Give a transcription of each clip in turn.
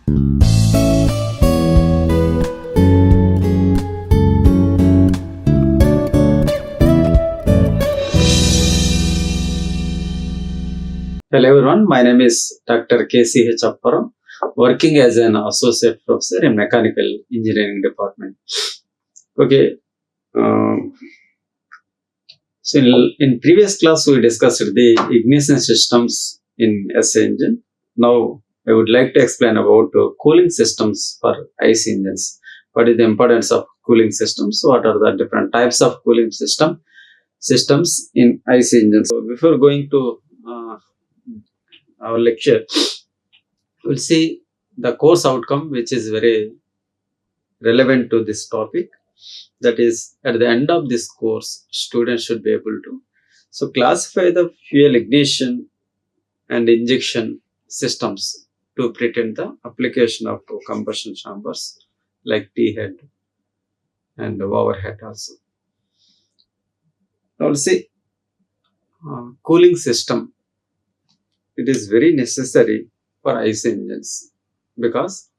Hello everyone, my name is Dr. KCH Apparao, working as an associate professor in mechanical engineering department. Okay, so in previous class we discussed the ignition systems in SI engine. Now I would like to explain about cooling systems for IC engines. What is the importance of cooling systems? What are the different types of cooling systems in IC engines? So before going to our lecture, we'll see the course outcome which is very relevant to this topic. That is, at the end of this course, students should be able to classify the fuel ignition and injection systems to pretend the application of combustion chambers like T-head and overhead also. Now we'll see cooling system. It is very necessary for IC engines because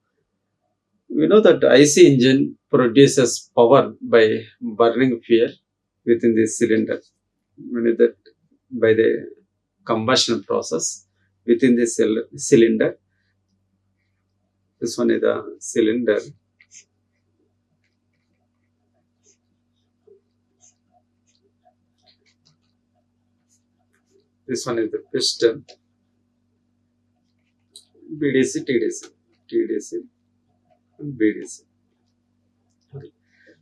we know that IC engine produces power by burning fuel within the cylinder. That by the combustion process within the cylinder. This one is the cylinder. This one is the piston. BDC, TDC, and BDC. Okay.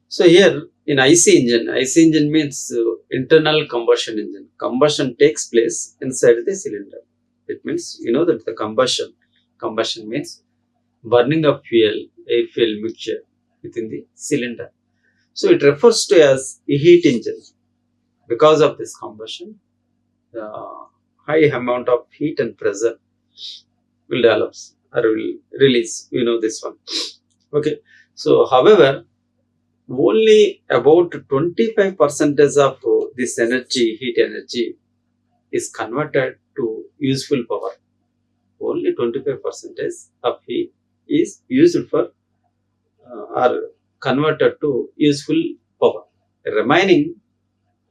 So here in IC engine means internal combustion engine. Combustion takes place inside the cylinder. It means you know that the combustion means burning of air-fuel mixture within the cylinder. So it refers to as a heat engine. Because of this combustion, the high amount of heat and pressure will develop or will release, this one. Okay, so however, only about 25% of this heat energy is converted to useful power. Only 25% of heat is used for or converted to useful power. Remaining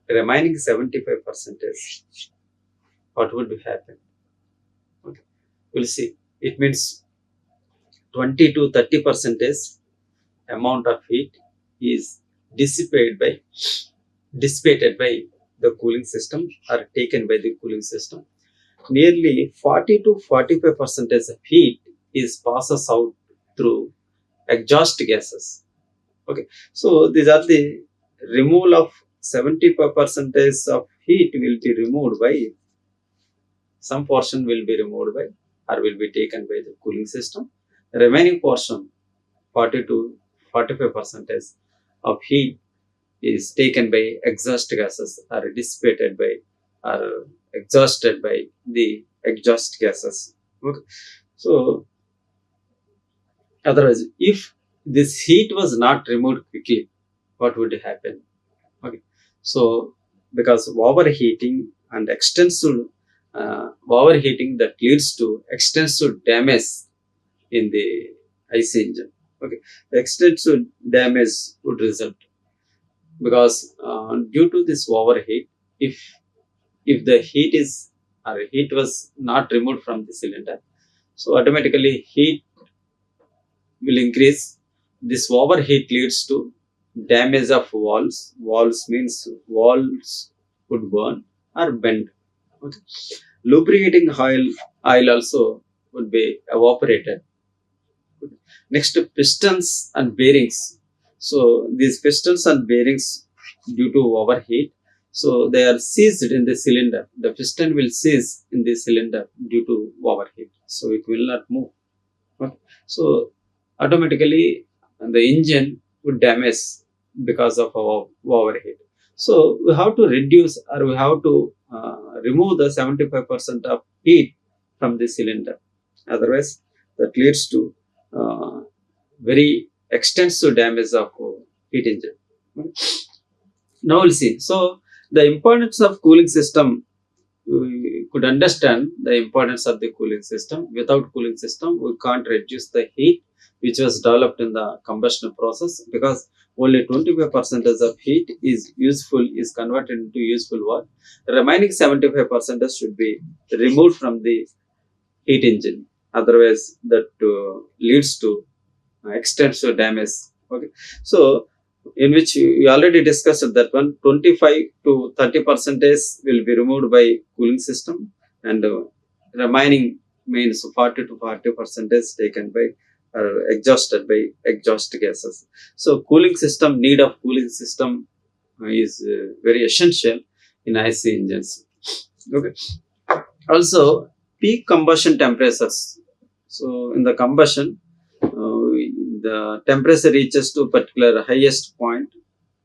75%, what would happen? Okay. We'll see. It means 20 to 30% amount of heat is dissipated by the cooling system or taken by the cooling system. Nearly 40 to 45% of heat is passes out through exhaust gases. Okay, so these are the removal of 75% of heat will be removed by some portion will be removed by or will be taken by the cooling system. The remaining portion, 40 to 45% of heat is taken by exhaust gases or dissipated by or exhausted by the exhaust gases. Okay. So otherwise, if this heat was not removed quickly, what would happen? Okay. So because overheating and extensive overheating that leads to extensive damage in the IC engine. Okay, the extensive damage would result because due to this overheat, if the heat was not removed from the cylinder, so automatically heat will increase. This overheat leads to damage of walls. Walls means walls would burn or bend. Okay. Lubricating oil also would be evaporated. Next, pistons and bearings. So these pistons and bearings, due to overheat, so they are seized in the cylinder. The piston will seize in the cylinder due to overheat, so it will not move. Okay. So automatically the engine would damage because of overheat. So we have to reduce or we have to remove the 75% of heat from the cylinder. Otherwise, that leads to very extensive damage of heat engine. Now we'll see. So the importance of cooling system could understand the importance of the cooling system. Without cooling system, we can't reduce the heat which was developed in the combustion process, because only 25% of heat is useful, is converted into useful work. The remaining 75% should be removed from the heat engine. Otherwise, that leads to extensive damage. Okay, so in which we already discussed that one, 25 to 30 percentage will be removed by cooling system, and remaining means 40 to 40 percentage taken by exhausted by exhaust gases. So cooling system, need of cooling system is very essential in IC engines. Okay, also peak combustion temperatures. So in the combustion, the temperature reaches to particular highest point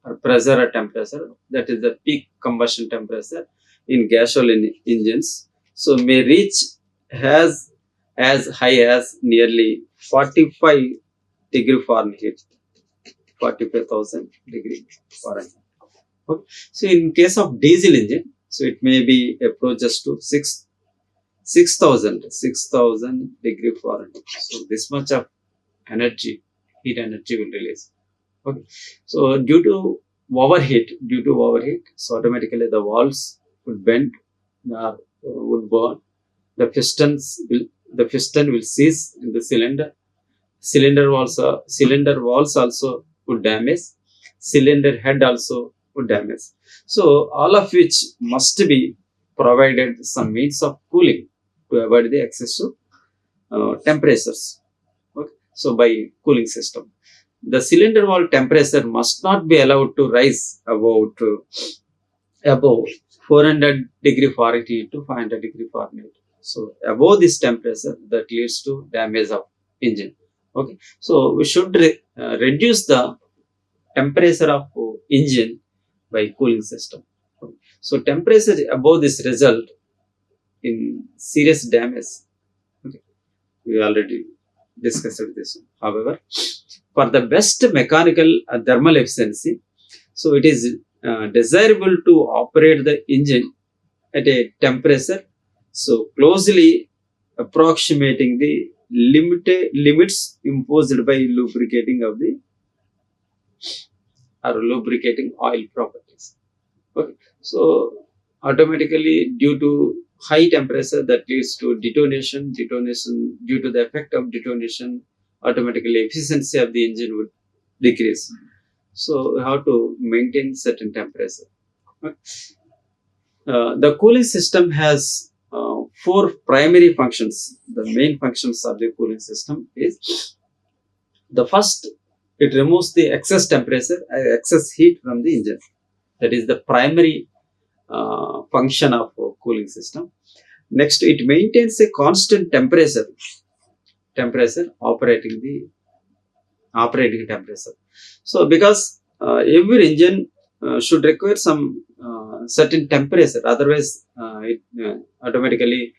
or pressure or temperature, that is the peak combustion temperature in gasoline engines. So may reach as high as nearly 45 degree Fahrenheit, 45,000 degree Fahrenheit. Okay. So in case of diesel engine, so it may be approaches to 6,000 degree Fahrenheit. So this much of energy, heat energy will release. Okay. So due to overheat, so automatically the walls would bend, would burn. The piston will seize in the cylinder. Cylinder walls also would damage. Cylinder head also would damage. So all of which must be provided some means of cooling to avoid the excessive temperatures. Okay. So by cooling system, the cylinder wall temperature must not be allowed to rise above 400 degree Fahrenheit to 500 degree Fahrenheit. So above this temperature, that leads to damage of engine. Okay, so we should reduce the temperature of engine by cooling system. Okay. So temperature above this result in serious damage. Okay. We already discussed this. However, for the best mechanical thermal efficiency, so it is desirable to operate the engine at a temperature so closely approximating the limits imposed by lubricating oil properties. Okay. So automatically, due to high temperature, that leads to detonation. Due to the effect of detonation, automatically efficiency of the engine would decrease. So we have to maintain certain temperature. Okay. The cooling system has four primary functions. The main functions of the cooling system is, the first, it removes the excess temperature, excess heat from the engine. That is the primary function of cooling system. Next, it maintains a constant temperature operating temperature. So because every engine should require some certain temperature, otherwise it automatically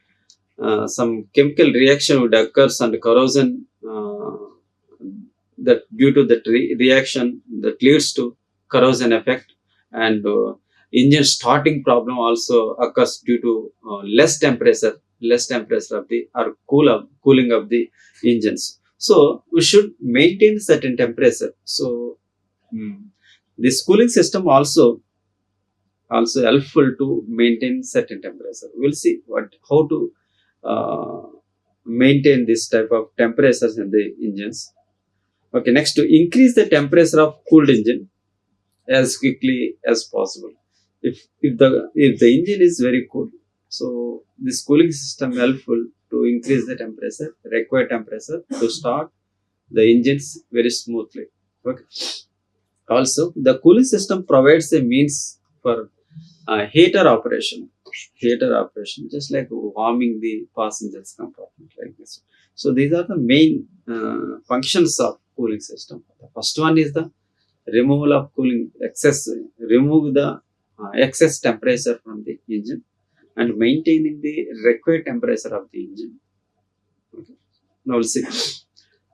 some chemical reaction would occur and corrosion, that due to that reaction, that leads to corrosion effect, and engine starting problem also occurs due to less temperature of the or cooling of the engines. So we should maintain certain temperature. So this cooling system also helpful to maintain certain temperature. We'll see how to uh, maintain this type of temperatures in the engines. Okay, next, to increase the temperature of cooled engine as quickly as possible. If the engine is very cool, so this cooling system helpful to increase the temperature, required temperature, to start the engines very smoothly. Okay. Also, the cooling system provides a means for heater operation, just like warming the passengers compartment, like this. So these are the main functions of cooling system. The first one is the removal of remove the excess temperature from the engine and maintaining the required temperature of the engine. Okay. Now we'll see.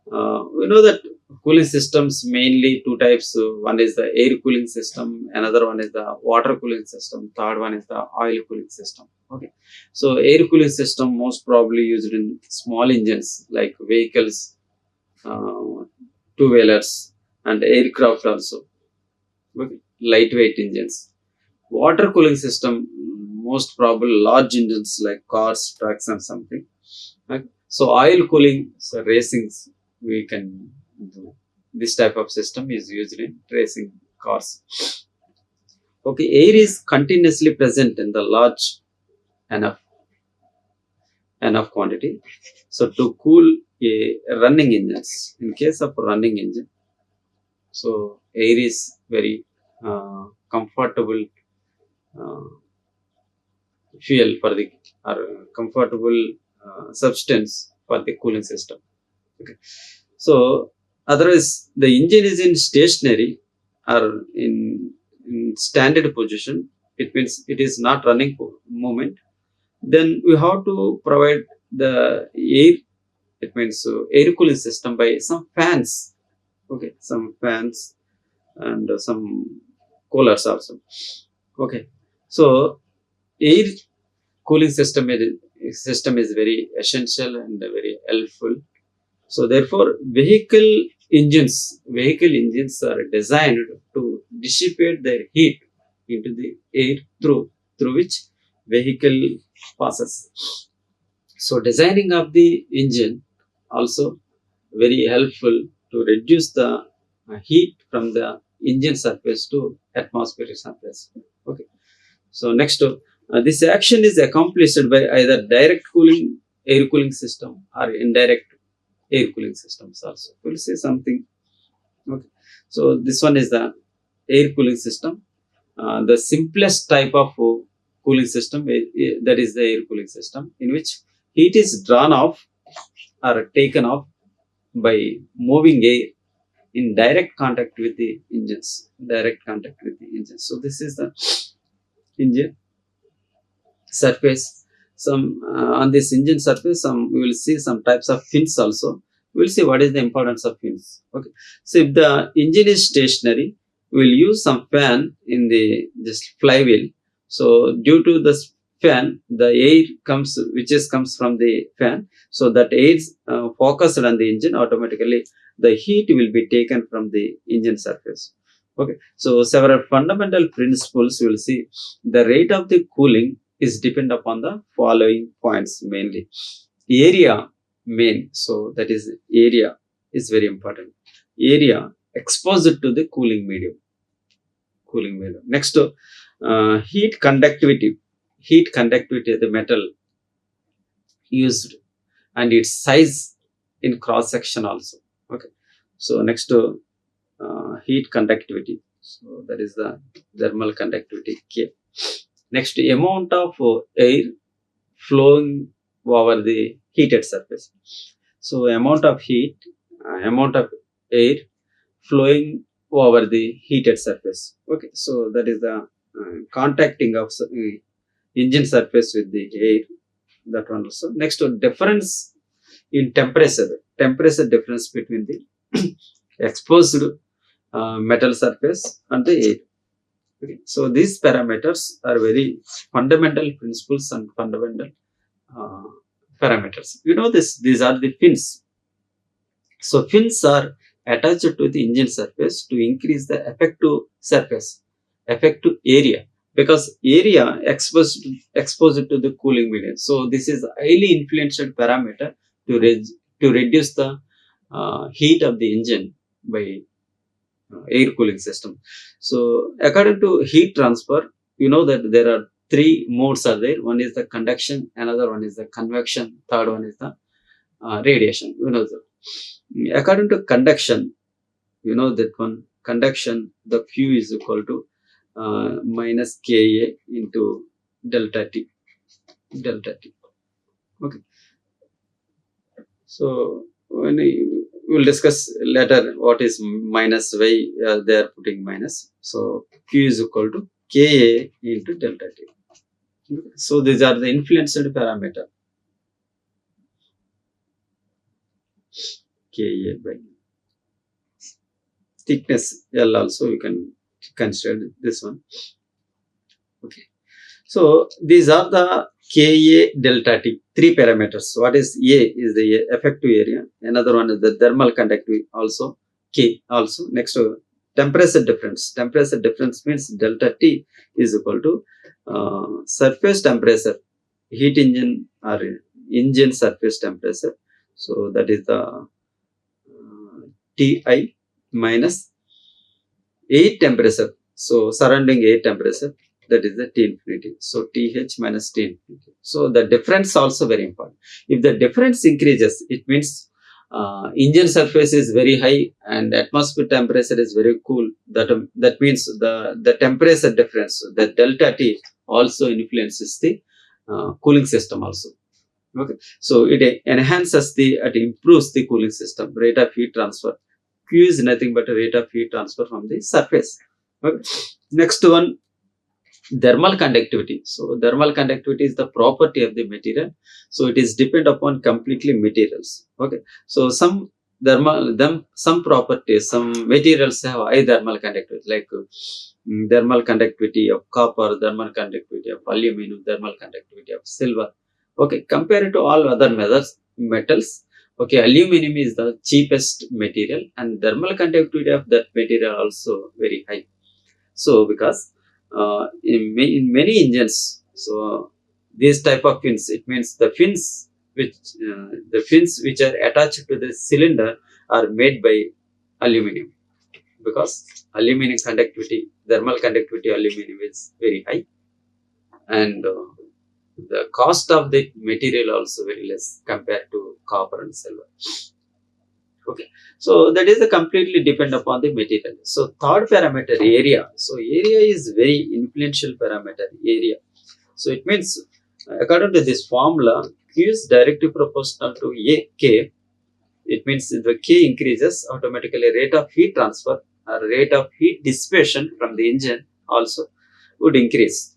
We know that cooling systems mainly two types. One is the air cooling system, another one is the water cooling system, third one is the oil cooling system. Okay, so air cooling system most probably used in small engines like vehicles, uh, two wheelers, and aircraft also. Okay, lightweight engines. Water cooling system, most probably large engines like cars, trucks, and something. Right? So oil cooling, so racing, we can do. This type of system is used in racing cars. Okay, air is continuously present in the large enough quantity. So to cool a running engines, in case of running engine, so air is very comfortable uh, fuel for the or comfortable substance for the cooling system. Okay. So otherwise the engine is in stationary or in standard position. It means it is not running movement. Then we have to provide the air. It means air cooling system by some fans. Okay, some fans and some coolers also. Okay, so air cooling system is very essential and very helpful. So therefore, vehicle engines are designed to dissipate their heat into the air through which vehicle passes. So designing of the engine also very helpful to reduce the heat from the engine surface to atmospheric surface. Okay. So next, this action is accomplished by either direct cooling air cooling system or indirect air cooling systems also. We'll say something. Okay. So this one is the air cooling system. The simplest type of cooling system, that is the air cooling system, in which heat is drawn off or taken off by moving air in direct contact with the engines. Direct contact with the engines. So this is the engine surface. Some on this engine surface, some we will see some types of fins also. We will see what is the importance of fins. Okay, so if the engine is stationary, we will use some fan in the just flywheel. So due to this fan, the air comes from the fan, so that air is focused on the engine. Automatically the heat will be taken from the engine surface. Okay, so several fundamental principles we will see. The rate of the cooling is depend upon the following points mainly. Area main, so that is area is very important. Area exposed to the cooling medium. Next, heat conductivity of the metal used and its size in cross section also. Okay, so next, heat conductivity, so that is the thermal conductivity K. Next, amount of air flowing over the heated surface. So amount of heat, amount of air flowing over the heated surface. Okay, so that is the contacting of engine surface with the air. That one also. Next, difference in temperature difference between the exposed metal surface and the air. Okay. So these parameters are very fundamental principles and fundamental uh, parameters. You know this. These are the fins. So fins are attached to the engine surface to increase the effective area, because area exposed to the cooling medium. So this is highly influential parameter to reduce the heat of the engine by air cooling system. So according to heat transfer, you know that there are three modes are there. One is the conduction, another one is the convection, third one is the radiation. You know that. According to conduction, you know that one conduction, the Q is equal to minus Ka into delta T. Okay. So when we will discuss later what is minus, why they are putting minus. So Q is equal to Ka into delta T. Okay. So these are the influenced parameter. Ka by. thickness L also you can consider this one. Okay. So these are the Ka delta T, three parameters. What is A is the effective area. Another one is the thermal conductivity, also K also. Next temperature difference. Temperature difference means delta T is equal to surface temperature, heat engine or engine surface temperature. So that is the Ti minus air temperature. So surrounding air temperature, that is the T infinity. So Th minus T infinity. So the difference also very important. If the difference increases, it means engine surface is very high and atmosphere temperature is very cool. That means the temperature difference, the delta T also influences the cooling system also. Okay. So it enhances it improves the cooling system, rate of heat transfer. Q is nothing but a rate of heat transfer from the surface. Okay. Next one, thermal conductivity. So thermal conductivity is the property of the material. So it is depend upon completely materials. Okay. So some properties, some materials have high thermal conductivity, like thermal conductivity of copper, thermal conductivity of aluminum, thermal conductivity of silver. Okay, compared to all other metals, okay, aluminum is the cheapest material and thermal conductivity of that material also very high. So because in many engines, so these type of fins, it means the fins which are attached to the cylinder are made by aluminum, because aluminum conductivity, thermal conductivity aluminum is very high, and the cost of the material also very less compared to copper and silver. Okay, so that is a completely depend upon the material. So third parameter, area. So area is very influential parameter, area. So it means according to this formula, Q is directly proportional to A K. It means if the K increases, automatically rate of heat transfer or rate of heat dissipation from the engine also would increase.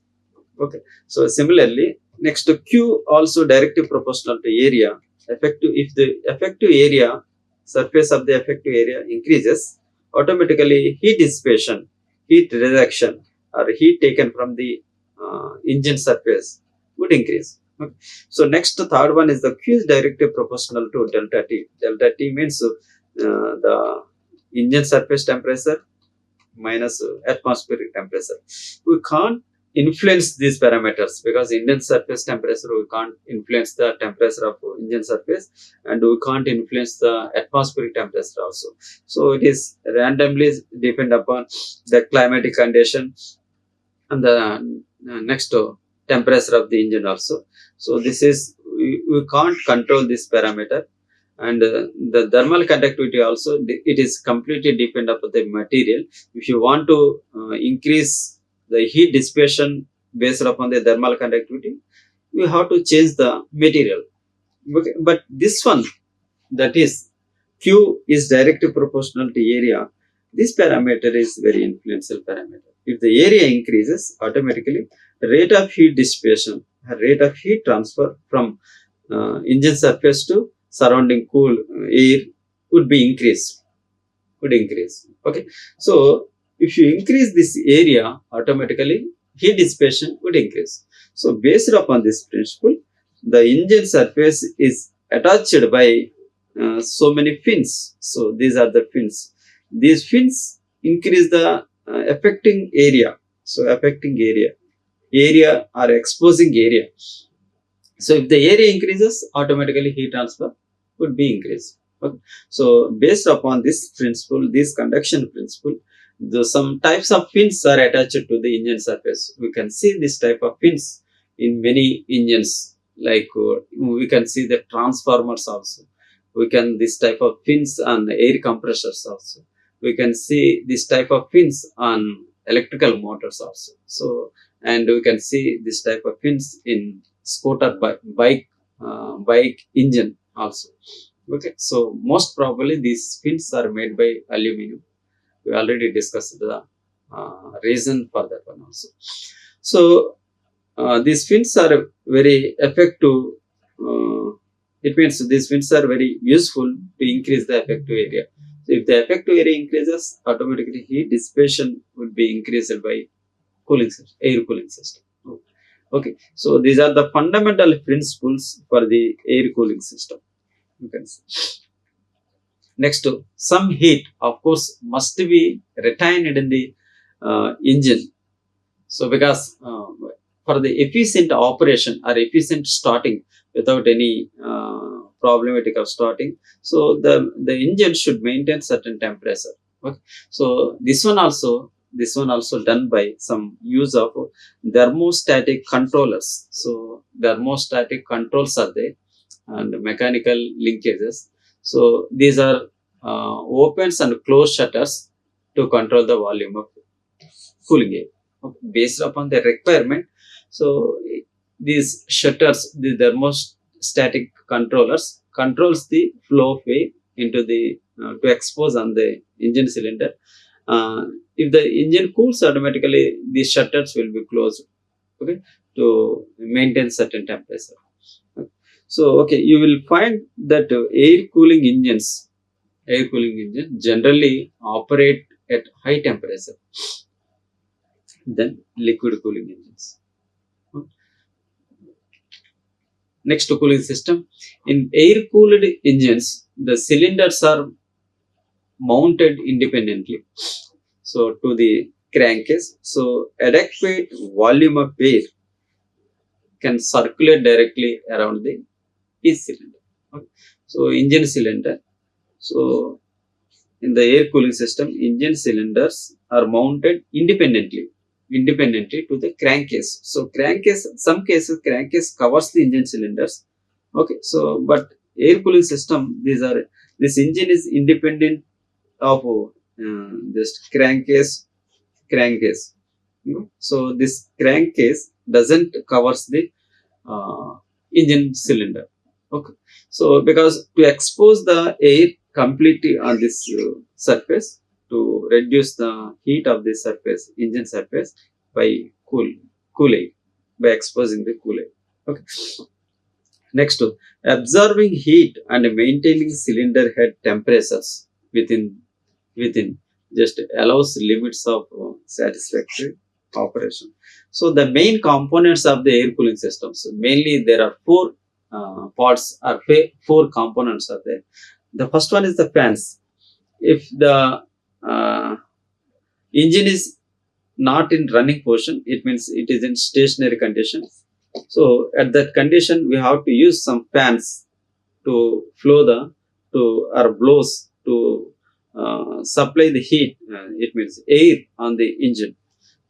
Okay. So similarly, next to Q also directly proportional to area. If the effective area, surface of the effective area increases, automatically heat dissipation, heat reduction, or heat taken from the engine surface would increase. Okay. So next, third one is the Q is directly proportional to delta T. Delta T means the engine surface temperature minus atmospheric temperature. We can't influence these parameters because engine surface temperature, we can't influence the temperature of engine surface, and we can't influence the atmospheric temperature also. So it is randomly depend upon the climatic condition and the next temperature of the engine also. So this is, we can't control this parameter. And the thermal conductivity also, it is completely depend upon the material. If you want to increase the heat dissipation based upon the thermal conductivity, you have to change the material. Okay. But this one, that is Q is directly proportional to area. This parameter is very influential parameter. If the area increases, automatically rate of heat dissipation, rate of heat transfer from engine surface to surrounding cool air would be increased. Would increase. Okay. So if you increase this area, automatically heat dissipation would increase. So based upon this principle, the engine surface is attached by so many fins. So these are the fins. These fins increase the affecting area. So affecting area or exposing area. So if the area increases, automatically heat transfer would be increased. Okay. So based upon this principle, this conduction principle, some types of fins are attached to the engine surface. We can see this type of fins in many engines, like we can see the transformers also. We can this type of fins on air compressors also. We can see this type of fins on electrical motors also. So, and we can see this type of fins in scooter bike engine also. Okay. So most probably these fins are made by aluminum. We already discussed the reason for that one also. So these fins are very effective. It means these fins are very useful to increase the effective area. if the effective area increases, automatically heat dissipation would be increased by cooling system, air cooling system. Okay, so these are the fundamental principles for the air cooling system. You can see. Next, some heat, of course, must be retained in the engine. So, because for the efficient operation or efficient starting without any problematic of starting, so the engine should maintain certain temperature. Okay, so this one also done by some use of thermostatic controllers. So thermostatic controls are there and mechanical linkages. So these are opens and closed shutters to control the volume of cooling air based upon the requirement. So these shutters, the thermostatic controllers, controls the flow of air into the to expose on the engine cylinder. If the engine cools, automatically these shutters will be closed, okay, to maintain certain temperature. So okay, you will find that air cooling engine generally operate at high temperature than liquid cooling engines. Next, cooling system. In air cooled engines, the cylinders are mounted independently, so to the crankcase. So adequate volume of air can circulate directly around the each cylinder. Okay. So engine cylinder. So in the air cooling system, engine cylinders are mounted independently to the crankcase. So crankcase, some cases crankcase covers the engine cylinders. Okay, so but air cooling system, this engine is independent of just crankcase. So this crankcase doesn't covers the uh, engine cylinder. Okay, so because to expose the air completely on this surface, to reduce the heat of the surface, engine surface, by cool air, by exposing the cool air. Okay. Next, absorbing heat and maintaining cylinder head temperatures within just allows limits of satisfactory operation. So the main components of the air cooling systems, mainly there are four parts or four components are there. The first one is the fans. If the uh, engine is not in running position, it means it is in stationary condition. So at that condition, we have to use some fans to flow the to or blows to supply the heat. It means air on the engine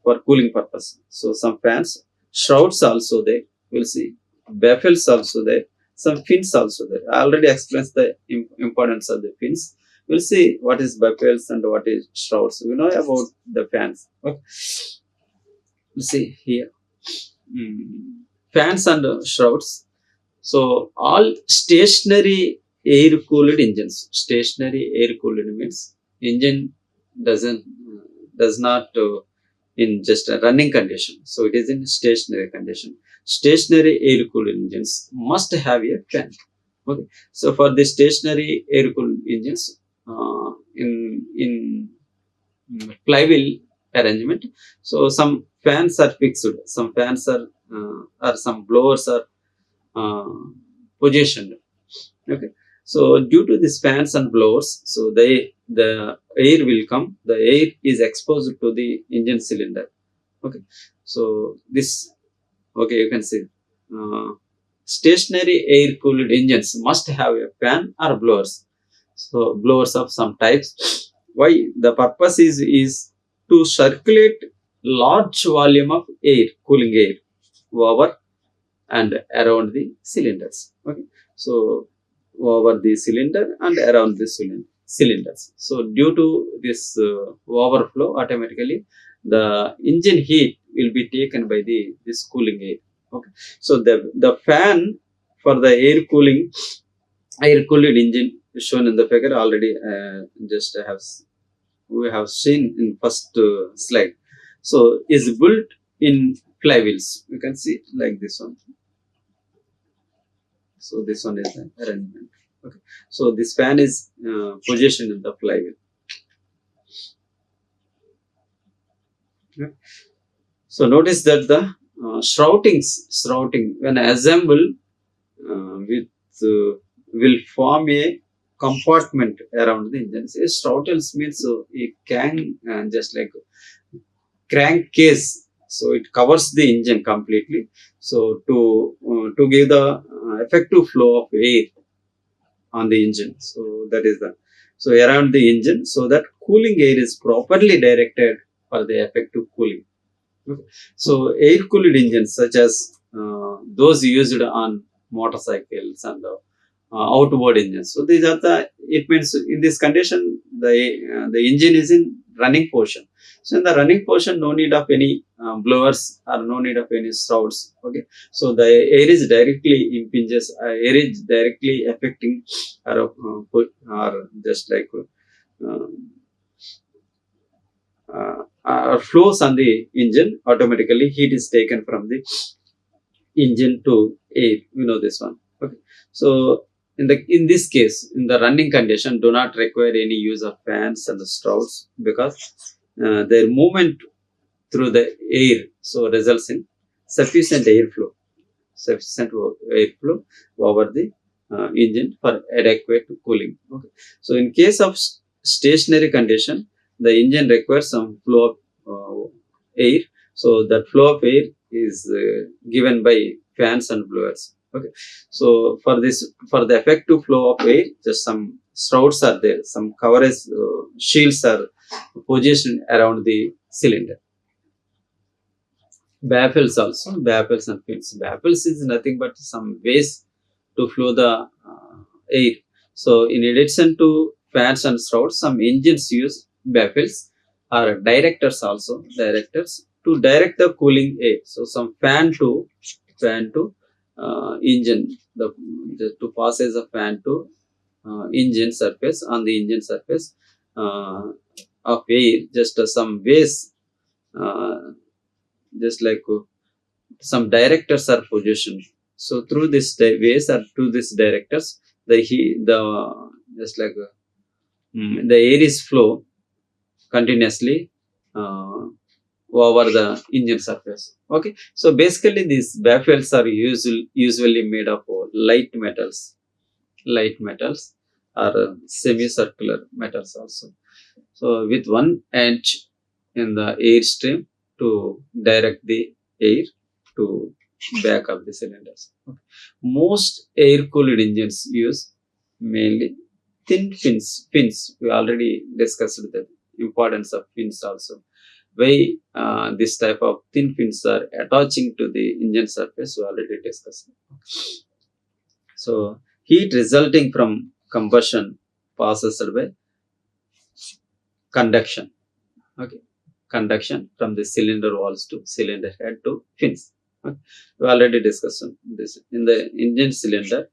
for cooling purpose. So some fans, shrouds also there. We'll see baffles also there. Some fins also there. I already explained the importance of the fins. We'll see what is baffles and what is shrouds. We know about the fans. Okay. We'll see here. Fans and shrouds. So all stationary air cooled engines. Stationary air cooled means engine doesn't does not in just a running condition. So it is in stationary condition. Stationary air cooled engines must have a fan. Okay. So for the stationary air cooled engines, in flywheel arrangement, so some fans are fixed, some fans are or some blowers are uh, positioned. Okay, so due to these fans and blowers, so the air will come, the air is exposed to the engine cylinder. Okay, so this, okay, you can see stationary air cooled engines must have a fan or blowers. So blowers of some types. Why? The purpose is to circulate large volume of air, cooling air, over and around the cylinders. Okay, so over the cylinder and around the cylinders. So due to this overflow, automatically the engine heat will be taken by this cooling air. Okay, so the fan for the air cooled engine is shown in the figure already. Just have we have seen in first slide. So is built in flywheels. You can see like this one. So this one is the arrangement. Okay, so this fan is positioned in the flywheel. Okay. So notice that the shrouting when assembled with will form a compartment around the engine. So shroudals means a can just like crankcase, so it covers the engine completely, so to give the effective flow of air on the engine. So that is the, so around the engine, so that cooling air is properly directed for the effective cooling. Okay. So air cooled engines such as those used on motorcycles and outboard engines. So these are the, it means in this condition the engine is in running portion. So in the running portion, no need of any blowers or no need of any shrouds. Okay. So the air is directly impinges, air is directly affecting or just like uh, flows on the engine. Automatically heat is taken from the engine to air, you know this one. Okay. So in this case, in the running condition, do not require any use of fans and the shrouds, because their movement through the air so results in sufficient airflow, sufficient airflow over the engine for adequate cooling. Okay. So in case of stationary condition, the engine requires some flow of air. So that flow of air is given by fans and blowers. Okay. So for this, for the effective flow of air, just some shrouds are there, some coverage shields are positioned around the cylinder. Baffles also, baffles and fins. Baffles is nothing but some ways to flow the air. So in addition to fans and shrouds, some engines use baffles or directors also, directors to direct the cooling air. So some fan to engine, to passes a fan to engine surface, on the engine surface uh, of air, just some ways, uh, just like some directors are positioned. So through this ways or to this directors, the just like the air is flow continuously uh, over the engine surface. Okay. So basically these baffles are usually made of light metals or semicircular metals also. So with one edge in the air stream to direct the air to back of the cylinders. Okay. Most air-cooled engines use mainly thin fins. Fins, we already discussed the importance of fins also. Why this type of thin fins are attaching to the engine surface, we already discussed. So heat resulting from combustion passes by conduction. Okay. Conduction from the cylinder walls to cylinder head to fins. Okay. We already discussed this in the engine cylinder.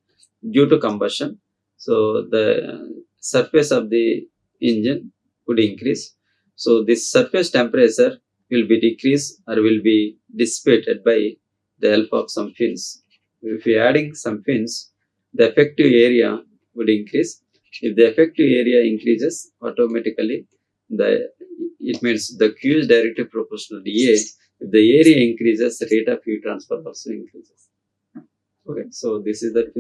Due to combustion, so the surface of the engine would increase. So this surface temperature will be decreased or will be dissipated by the help of some fins. If we adding some fins, the effective area would increase. If the effective area increases, automatically the, it means the Q is directly proportional to A. If the area increases, the rate of heat transfer also increases. Okay, so this is the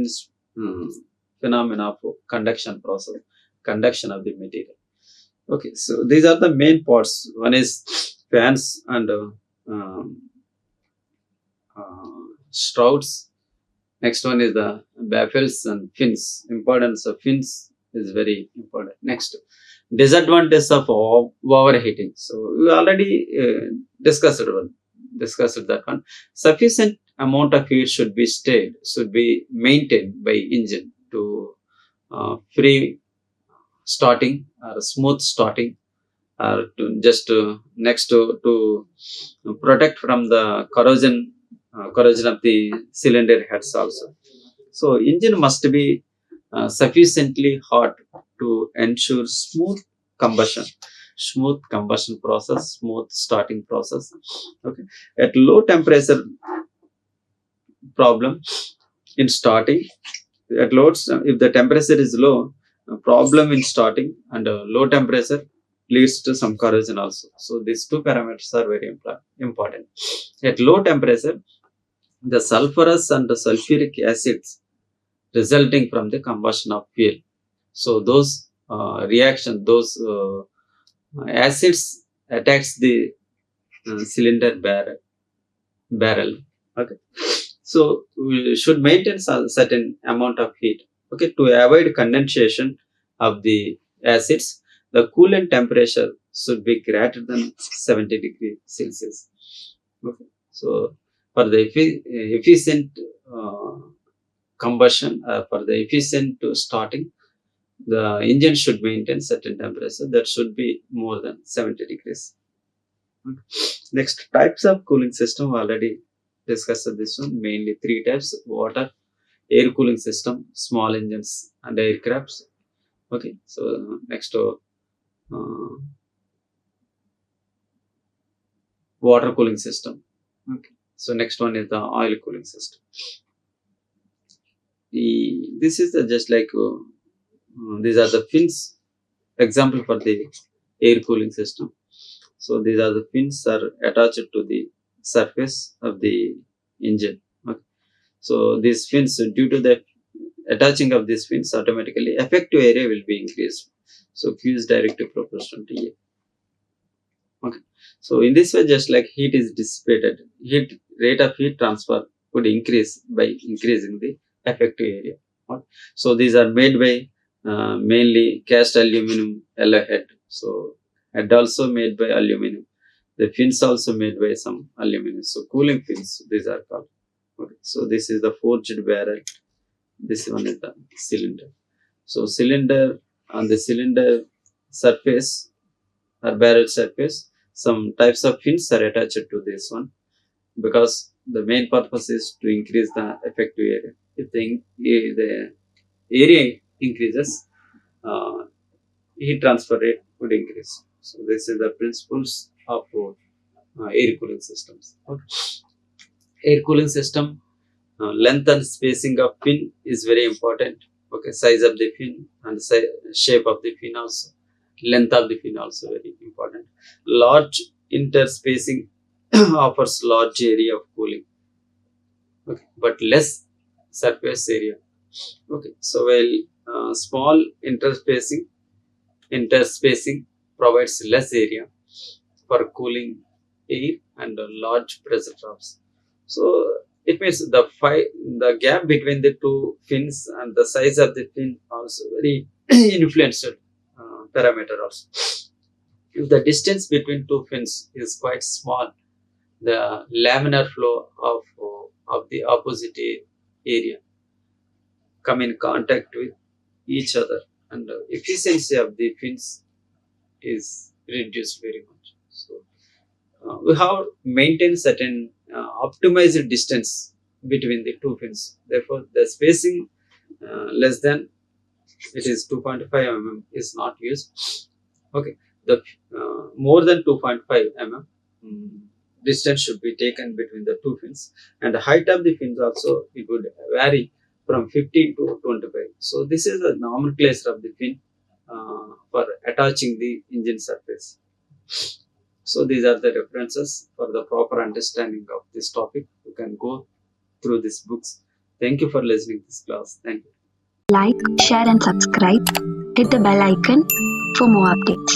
phenomena of conduction process, conduction of the material. Okay, so these are the main parts. One is fans and um, shrouds. Next one is the baffles and fins. Importance of fins is very important. Next, disadvantage of overheating. So we already discussed that one. Sufficient amount of heat should be maintained by engine to free starting or smooth starting, or to just next to protect from the corrosion of the cylinder heads also. So engine must be sufficiently hot to ensure smooth combustion process, smooth starting process. Okay. At low temperature problem in starting, At loads, if the temperature is low, a problem in starting, and low temperature leads to some corrosion also. So these two parameters are very important. At low temperature, the sulfurous and the sulfuric acids resulting from the combustion of fuel. So those those acids attacks the cylinder barrel. Okay, so we should maintain a certain amount of heat. Okay, to avoid condensation of the acids, the coolant temperature should be greater than 70 degrees Celsius. Okay, so for the efficient uh, combustion, for the efficient starting, the engine should maintain certain temperature that should be more than 70 degrees. Okay. Next, types of cooling system already discussed this one. Mainly three types: water, air cooling system, small engines, and aircrafts. Okay, so next, uh, water cooling system. Okay, so next one is the oil cooling system. This is the just like these are the fins. Example for the air cooling system. So these are the fins are attached to the surface of the engine. Okay. So these fins, due to the attaching of these fins, automatically effective area will be increased. So Q is directly proportional to A. Okay. So in this way, just like heat is dissipated, rate of heat transfer would increase by increasing the effective area. Okay. So these are made by mainly cast aluminum alloy head. So head also made by aluminum. The fins also made by some aluminum. So cooling fins, these are called. Okay. So this is the forged barrel. This one is the cylinder. So cylinder, on the cylinder surface or barrel surface, some types of fins are attached to this one, because the main purpose is to increase the effective area. If the area increases, heat transfer rate would increase. So this is the principles of air cooling systems. Okay. Air cooling system, length and spacing of fin is very important. Okay, size of the fin and shape of the fin also, length of the fin also very important. Large interspacing offers large area of cooling, okay, but less surface area. Okay, so while small interspacing provides less area for cooling air and large pressure drops. So it means the gap between the two fins and the size of the fin also very influential parameter also. If the distance between two fins is quite small, the laminar flow of the opposite area come in contact with each other, and the efficiency of the fins is reduced very much. So we have maintained certain optimized distance between the two fins. Therefore, the spacing less than it is 2.5 mm is not used. Okay, the more than 2.5 mm distance should be taken between the two fins, and the height of the fins also it would vary from 15 to 25. So this is the nomenclature of the fin for attaching the engine surface. So these are the references for the proper understanding of this topic. You can go through these books. Thank you for listening to this class. Thank you. Like, share and subscribe. Hit the bell icon for more updates.